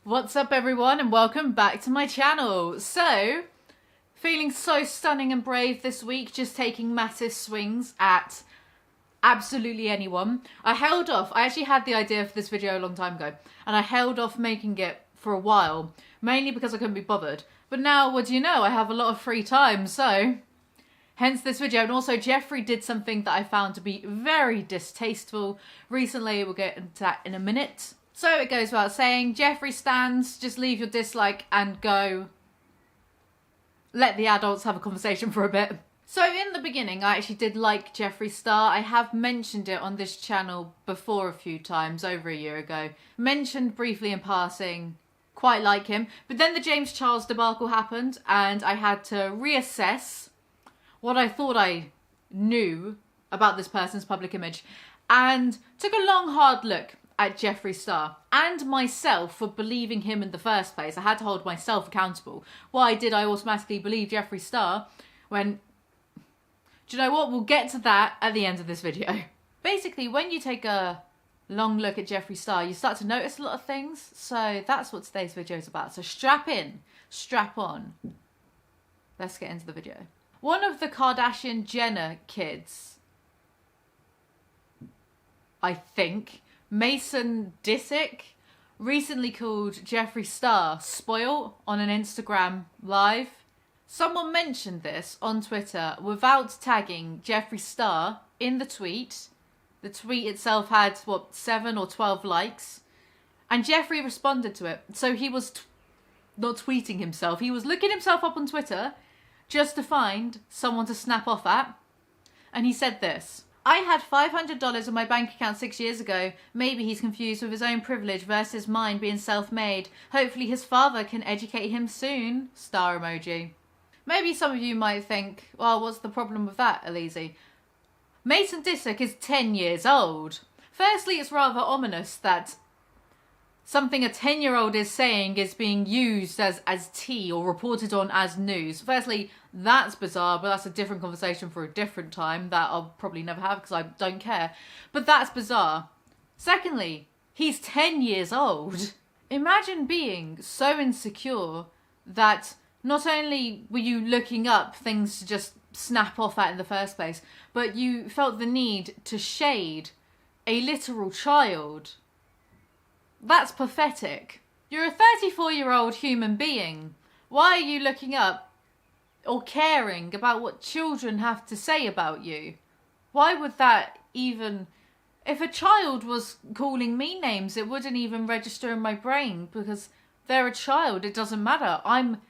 What's up everyone and welcome back to my channel. So, feeling so stunning and brave this week, just taking massive swings at absolutely anyone. I held off, I actually had the idea for this video a long time ago, and I held off making it for a while, mainly because I couldn't be bothered. But now, what do you know, I have a lot of free time, so hence this video. And also Jeffree did something that I found to be very distasteful recently. We'll get into that in a minute. So it goes without saying, Jeffree stands, just leave your dislike and go. Let the adults have a conversation for a bit. So in the beginning, I actually did like Jeffree Star. I have mentioned it on this channel before a few times, over a year ago. Mentioned briefly in passing, quite like him. But then the James Charles debacle happened and I had to reassess what I thought I knew about this person's public image and took a long, hard look at Jeffree Star and myself for believing him in the first place. I had to hold myself accountable. Why did I automatically believe Jeffree Star when... Do you know what? We'll get to that at the end of this video. Basically, when you take a long look at Jeffree Star, you start to notice a lot of things. So that's what today's video is about. So strap in, strap on. Let's get into the video. One of the Kardashian-Jenner kids, I think, Mason Disick, recently called Jeffree Star spoiled on an Instagram live. Someone mentioned this on Twitter without tagging Jeffree Star in the tweet. The tweet itself had, what, 7 or 12 likes. And Jeffree responded to it. So he was not tweeting himself. He was looking himself up on Twitter just to find someone to snap off at. And he said this: I had $500 in my bank account 6 years ago. Maybe he's confused with his own privilege versus mine being self-made. Hopefully his father can educate him soon. Star emoji. Maybe some of you might think, well, what's the problem with that, Alizee? Mason Disick is 10 years old. Firstly, it's rather ominous that something a 10-year-old is saying is being used as tea or reported on as news. Firstly, that's bizarre, but that's a different conversation for a different time that I'll probably never have because I don't care. But that's bizarre. Secondly, he's 10 years old. Imagine being so insecure that not only were you looking up things to just snap off at in the first place, but you felt the need to shade a literal child. That's pathetic. You're a 34-year-old human being. Why are you looking up or caring about what children have to say about you? Why would that even... If a child was calling me names, it wouldn't even register in my brain because they're a child. It doesn't matter. I'm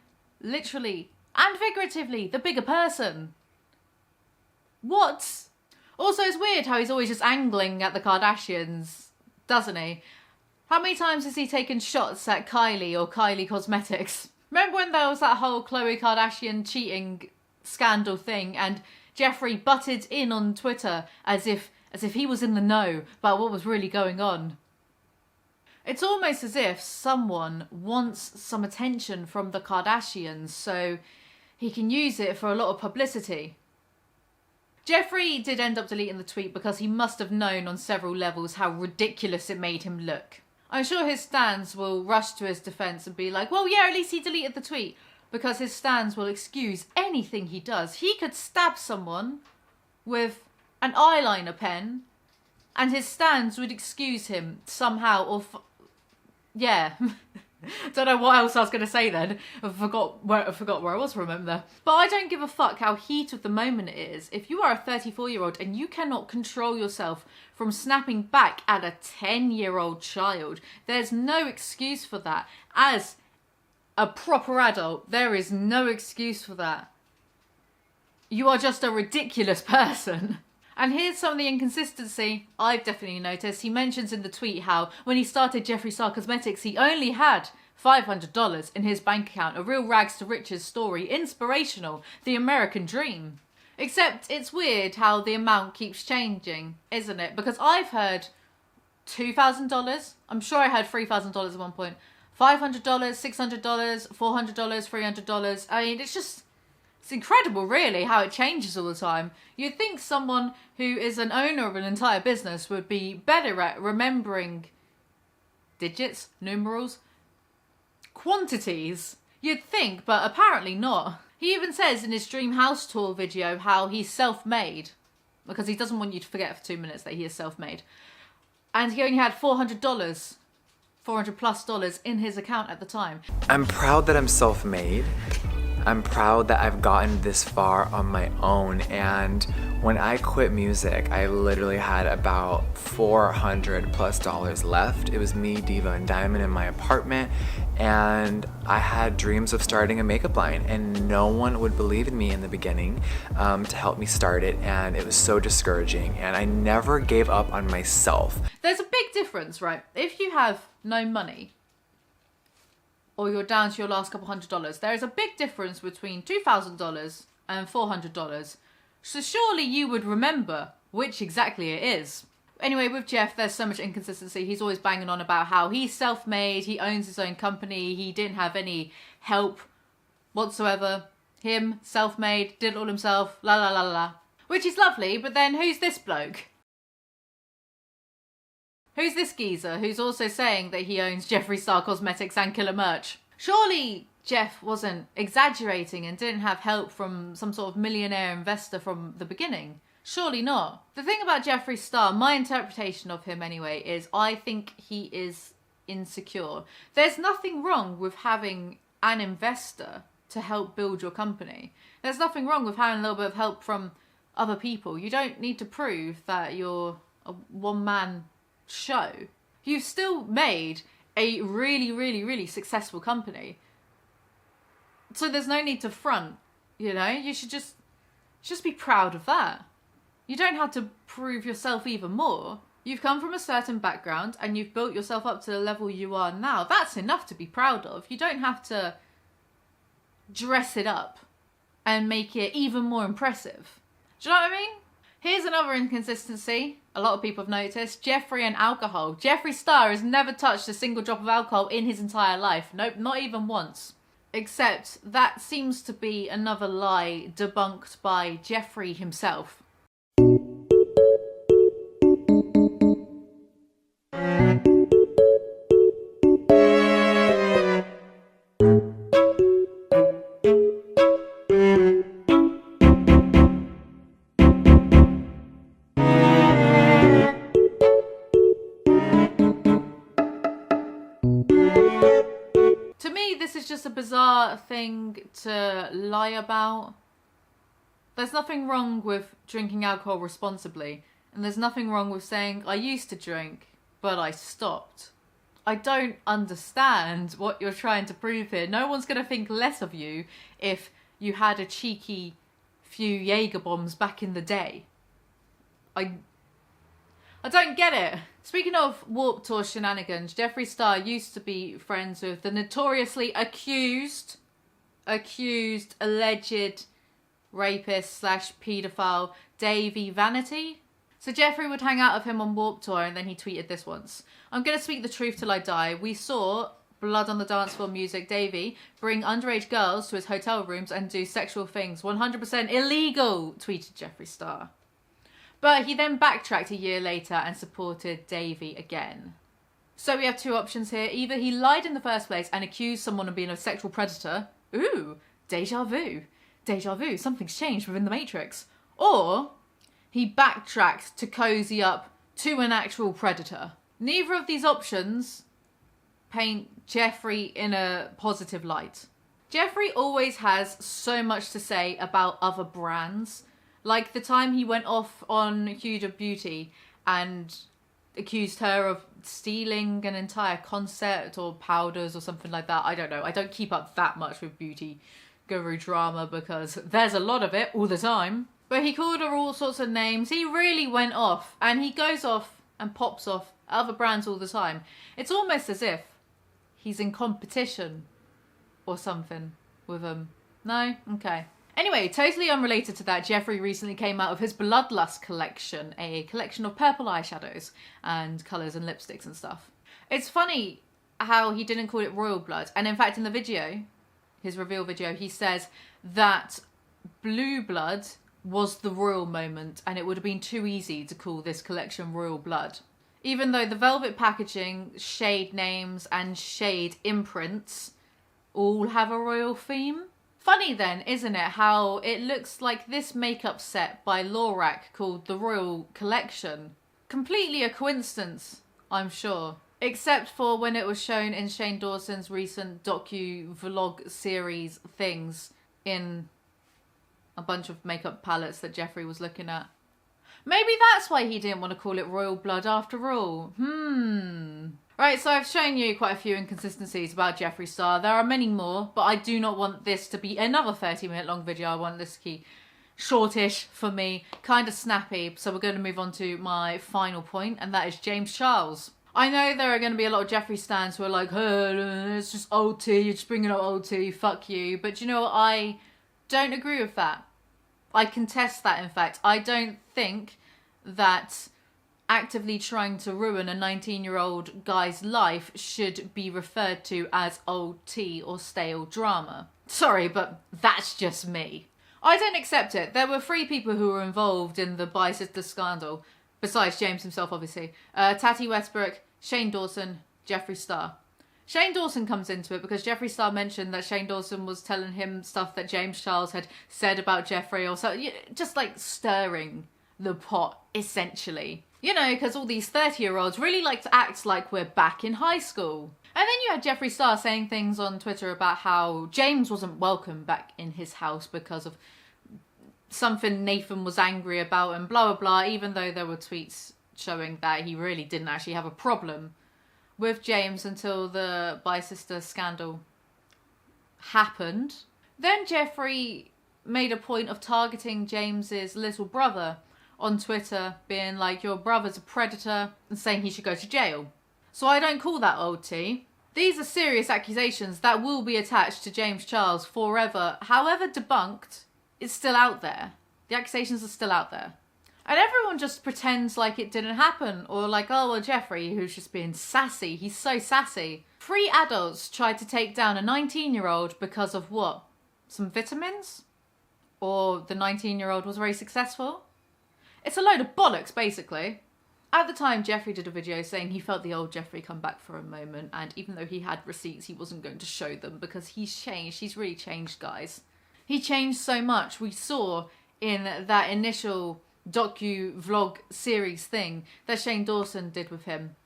literally and figuratively the bigger person. What? Also, it's weird how he's always just angling at the Kardashians, doesn't he? How many times has he taken shots at Kylie or Kylie Cosmetics? Remember when there was that whole Khloe Kardashian cheating scandal thing and Jeffree butted in on Twitter as if he was in the know about what was really going on? It's almost as if someone wants some attention from the Kardashians so he can use it for a lot of publicity. Jeffree did end up deleting the tweet because he must have known on several levels how ridiculous it made him look. I'm sure his stans will rush to his defense and be like, well, yeah, at least he deleted the tweet, because his stans will excuse anything he does. He could stab someone with an eyeliner pen and his stans would excuse him somehow or... Yeah. Don't know what else I was going to say then. I forgot where I was for a moment there. But I don't give a fuck how heat of the moment it is. If you are a 34-year-old and you cannot control yourself from snapping back at a 10-year-old child, there's no excuse for that. As a proper adult, there is no excuse for that. You are just a ridiculous person. And here's some of the inconsistency I've definitely noticed. He mentions in the tweet how when he started Jeffree Star Cosmetics, he only had $500 in his bank account. A real rags to riches story. Inspirational. The American dream. Except it's weird how the amount keeps changing, isn't it? Because I've heard $2,000. I'm sure I heard $3,000 at one point. $500, $600, $400, $300. I mean, it's incredible, really, how it changes all the time. You'd think someone who is an owner of an entire business would be better at remembering digits, numerals, quantities. You'd think, but apparently not. He even says in his Dream House Tour video how he's self-made, because he doesn't want you to forget for 2 minutes that he is self-made. And he only had $400 plus in his account at the time. I'm proud that I'm self-made. I'm proud that I've gotten this far on my own, and when I quit music, I literally had about $400 plus left. It was me, Diva, and Diamond in my apartment, and I had dreams of starting a makeup line, and no one would believe in me in the beginning to help me start it, and it was so discouraging, and I never gave up on myself. There's a big difference, right? If you have no money, or you're down to your last couple $100, there is a big difference between $2,000 and $400. So surely you would remember which exactly it is. Anyway, with Jeff, there's so much inconsistency. He's always banging on about how he's self-made, he owns his own company, he didn't have any help whatsoever. Him, self-made, did it all himself, la la la la. Which is lovely, but then who's this bloke? Who's this geezer who's also saying that he owns Jeffree Star Cosmetics and Killer Merch? Surely Jeff wasn't exaggerating and didn't have help from some sort of millionaire investor from the beginning. Surely not. The thing about Jeffree Star, my interpretation of him anyway, is I think he is insecure. There's nothing wrong with having an investor to help build your company. There's nothing wrong with having a little bit of help from other people. You don't need to prove that you're a one-man show. You've still made a really, really, really successful company. So there's no need to front, you know? You should just be proud of that. You don't have to prove yourself even more. You've come from a certain background and you've built yourself up to the level you are now. That's enough to be proud of. You don't have to dress it up and make it even more impressive. Do you know what I mean? Here's another inconsistency a lot of people have noticed. Jeffree and alcohol. Jeffree Star has never touched a single drop of alcohol in his entire life. Nope, not even once. Except that seems to be another lie debunked by Jeffree himself. Just a bizarre thing to lie about. There's nothing wrong with drinking alcohol responsibly, and there's nothing wrong with saying I used to drink but I stopped. I don't understand what you're trying to prove here. No one's going to think less of you if you had a cheeky few Jaeger bombs back in the day. I don't get it. Speaking of Warped Tour shenanigans, Jeffree Star used to be friends with the notoriously accused, alleged rapist slash paedophile Davey Vanity. So Jeffree would hang out with him on Warped Tour, and then he tweeted this once. I'm going to speak the truth till I die. We saw Blood on the Dance Floor music Davey bring underage girls to his hotel rooms and do sexual things. 100% illegal, tweeted Jeffree Star. But he then backtracked a year later and supported Davey again. So we have two options here. Either he lied in the first place and accused someone of being a sexual predator. Ooh, deja vu. Deja vu, something's changed within the Matrix. Or he backtracked to cozy up to an actual predator. Neither of these options paint Jeffree in a positive light. Jeffree always has so much to say about other brands. Like the time he went off on Huda Beauty and accused her of stealing an entire concept or powders or something like that. I don't know. I don't keep up that much with beauty guru drama because there's a lot of it all the time. But he called her all sorts of names. He really went off, and he goes off and pops off other brands all the time. It's almost as if he's in competition or something with them. No? Okay. Anyway, totally unrelated to that, Jeffree recently came out of his Bloodlust collection, a collection of purple eyeshadows and colours and lipsticks and stuff. It's funny how he didn't call it royal blood, and in fact in the video, his reveal video, he says that blue blood was the royal moment and it would have been too easy to call this collection royal blood. Even though the velvet packaging, shade names and shade imprints all have a royal theme. Funny then, isn't it, how it looks like this makeup set by Lorac called the Royal Collection. Completely a coincidence, I'm sure. Except for when it was shown in Shane Dawson's recent docu-vlog series things in a bunch of makeup palettes that Jeffree was looking at. Maybe that's why he didn't want to call it Royal Blood after all. Right, so I've shown you quite a few inconsistencies about Jeffree Star. There are many more, but I do not want this to be another 30-minute long video. I want this to be shortish for me, kind of snappy. So we're going to move on to my final point, and that is James Charles. I know there are going to be a lot of Jeffree stans who are like, hey, it's just old tea, you're just bringing up old tea, fuck you. But do you know what? I don't agree with that. I contest that, in fact. I don't think that actively trying to ruin a 19-year-old guy's life should be referred to as old tea or stale drama. Sorry, but that's just me. I don't accept it. There were 3 people who were involved in the bi-sister scandal, besides James himself, obviously. Tati Westbrook, Shane Dawson, Jeffree Star. Shane Dawson comes into it because Jeffree Star mentioned that Shane Dawson was telling him stuff that James Charles had said about Jeffree, or so, just like stirring the pot, essentially. You know, because all these 30-year-olds really like to act like we're back in high school. And then you had Jeffree Star saying things on Twitter about how James wasn't welcome back in his house because of something Nathan was angry about and blah, blah, blah, even though there were tweets showing that he really didn't actually have a problem with James until the bi-sister scandal happened. Then Jeffree made a point of targeting James's little brother on Twitter, being like, your brother's a predator, and saying he should go to jail. So I don't call that old tea. These are serious accusations that will be attached to James Charles forever. However debunked, it's still out there. The accusations are still out there. And everyone just pretends like it didn't happen. Or like, oh, well, Jeffree, who's just being sassy. He's so sassy. 3 adults tried to take down a 19-year-old because of what? Some vitamins? Or the 19-year-old was very successful? It's a load of bollocks, basically. At the time, Jeffree did a video saying he felt the old Jeffree come back for a moment. And even though he had receipts, he wasn't going to show them because he's changed. He's really changed, guys. He changed so much. We saw in that initial docu-vlog series thing that Shane Dawson did with him.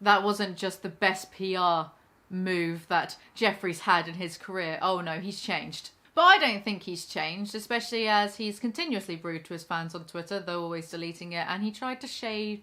That wasn't just the best PR move that Jeffree's had in his career. Oh no, he's changed. But I don't think he's changed, especially as he's continuously rude to his fans on Twitter, though always deleting it, and he tried to shade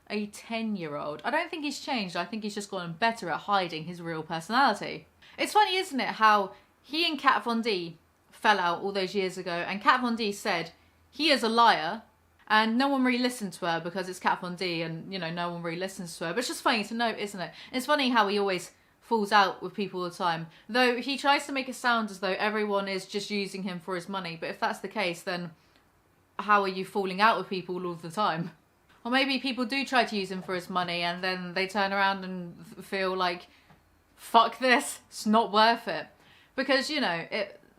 a 10-year-old. I don't think he's changed. I think he's just gotten better at hiding his real personality. It's funny, isn't it, how he and Kat Von D fell out all those years ago, and Kat Von D said he is a liar, and no one really listened to her because it's Kat Von D, and, you know, no one really listens to her. But it's just funny to note, isn't it? And it's funny how he always falls out with people all the time. Though he tries to make it sound as though everyone is just using him for his money. But if that's the case, then how are you falling out with people all the time? Or maybe people do try to use him for his money and then they turn around and feel like, fuck this, it's not worth it. Because, you know,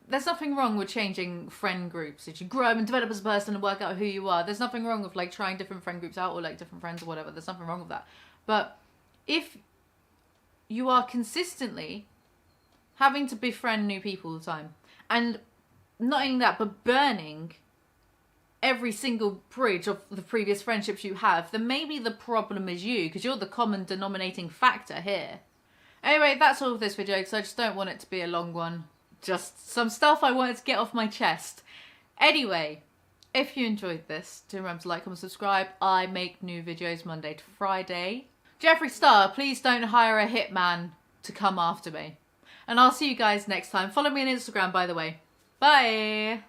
there's nothing wrong with changing friend groups. If you grow and develop as a person and work out who you are, there's nothing wrong with like trying different friend groups out or like different friends or whatever. There's nothing wrong with that. But if you are consistently having to befriend new people all the time, and not only that, but burning every single bridge of the previous friendships you have, then maybe the problem is you, because you're the common denominating factor here. Anyway, that's all of this video, because I just don't want it to be a long one. Just some stuff I wanted to get off my chest. Anyway, if you enjoyed this, do remember to like, comment, subscribe. I make new videos Monday to Friday. Jeffree Star, please don't hire a hitman to come after me. And I'll see you guys next time. Follow me on Instagram, by the way. Bye!